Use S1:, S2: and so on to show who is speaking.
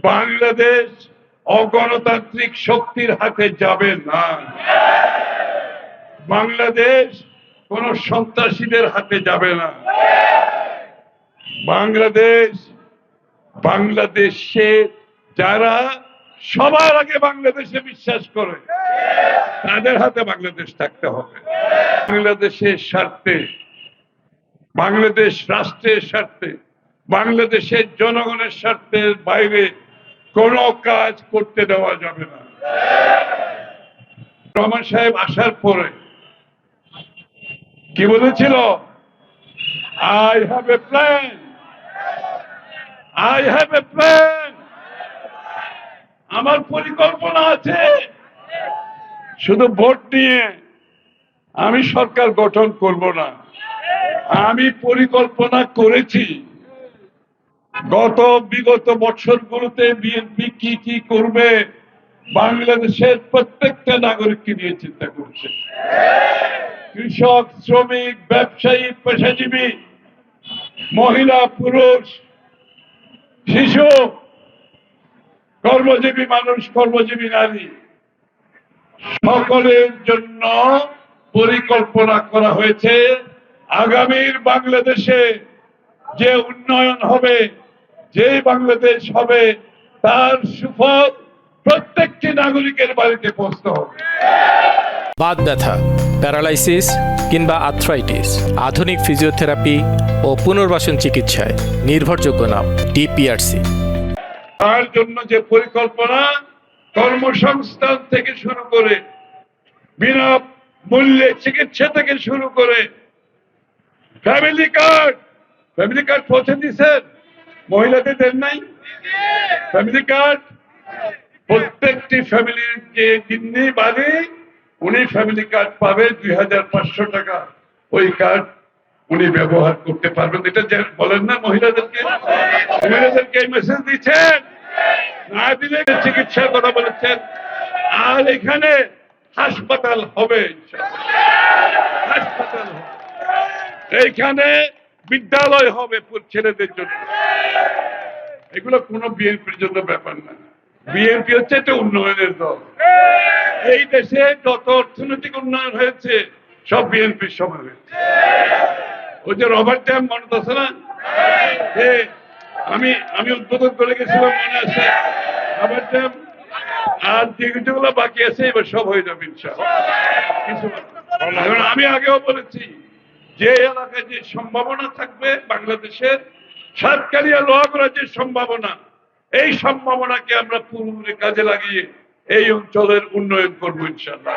S1: বাংলাদেশ অগণতান্ত্রিক শক্তির হাতে যাবে না। বাংলাদেশ কোন সন্ত্রাসীদের হাতে যাবে না। বাংলাদেশে যারা সবার আগে বাংলাদেশে বিশ্বাস করে তাদের হাতে বাংলাদেশ থাকতে হবে। বাংলাদেশের স্বার্থে, বাংলাদেশ রাষ্ট্রের স্বার্থে, বাংলাদেশের জনগণের স্বার্থের বাইরে কোনো কাজ করতে দেওয়া যাবে না। রহমান সাহেব আসার পরে কি বলেছিল? I have a plan. I have a plan. আমার পরিকল্পনা আছে। শুধু ভোট নিয়ে আমি সরকার গঠন করব না, আমি পরিকল্পনা করেছি বিগত বছরগুলোতে বিএনপি কি কি করবে বাংলাদেশের প্রত্যেকটা নাগরিককে নিয়ে চিন্তা করছে। কৃষক, শ্রমিক, ব্যবসায়ী, পেশাজীবী, মহিলা, পুরুষ, শিশু, কর্মজীবী মানুষ, কর্মজীবী নারী, সকলের জন্য পরিকল্পনা করা হয়েছে। আগামীর বাংলাদেশে যে উন্নয়ন হবে, যে বাংলাদেশ হবে, তার সুফল প্রত্যেকটি নাগরিকের বাড়িতে পৌঁছতে হবে।
S2: বাত ব্যথা, প্যারালাইসিস কিংবা আর্থ্রাইটিস, আধুনিক ফিজিওথেরাপি ও পুনর্বাসন চিকিৎসায় নির্ভরযোগ্য নাম ডিপিআরসি।
S1: তার জন্য যে পরিকল্পনা, কর্মসংস্থান থেকে শুরু করে বিনা মূল্যে চিকিৎসা থেকে শুরু করে ফ্যামিলি কার্ড পৌঁছে দিচ্ছেন, মহিলাদের দেন নাই ফ্যামিলি কার্ড। প্রত্যেকটি ফ্যামিলির যে গিন্নি বাড়ি উনি ফ্যামিলি কার্ড পাবে 2500 টাকা। ওই কার্ড উনি ব্যবহার করতে পারবেন। এটা বলেন না মহিলাদেরকে এই মেসেজ দিচ্ছেন, না দিলে চিকিৎসার কথা বলেছেন। আর এখানে হাসপাতাল হবে, হাসপাতাল হবে, এইখানে বিদ্যালয় হবে ছেলেদের জন্য। এগুলো কোনো বিএনপির জন্য ব্যাপার না। বিএনপি হচ্ছে একটা উন্নয়নের দল। এই দেশে যত অর্থনৈতিক উন্নয়ন হয়েছে সব বিএনপির সময় হয়েছে। ওই যে রবার্ট ড্যাম মনে আছে না? আমি উদ্বোধন করে গেছিলাম, মনে আছে রবার্ট ড্যাম। আর যেগুলো বাকি আছে এবার সব হয়ে যাবে ইনশাআল্লাহ। এখন আমি আগেও বলেছি যে এলাকায় যে সম্ভাবনা থাকবে বাংলাদেশের সাতকালিয়া লোহাগড়া যে সম্ভাবনা, এই সম্ভাবনাকে আমরা পুরোপুরি কাজে লাগিয়ে এই অঞ্চলের উন্নয়ন করবো ইনশাআল্লাহ।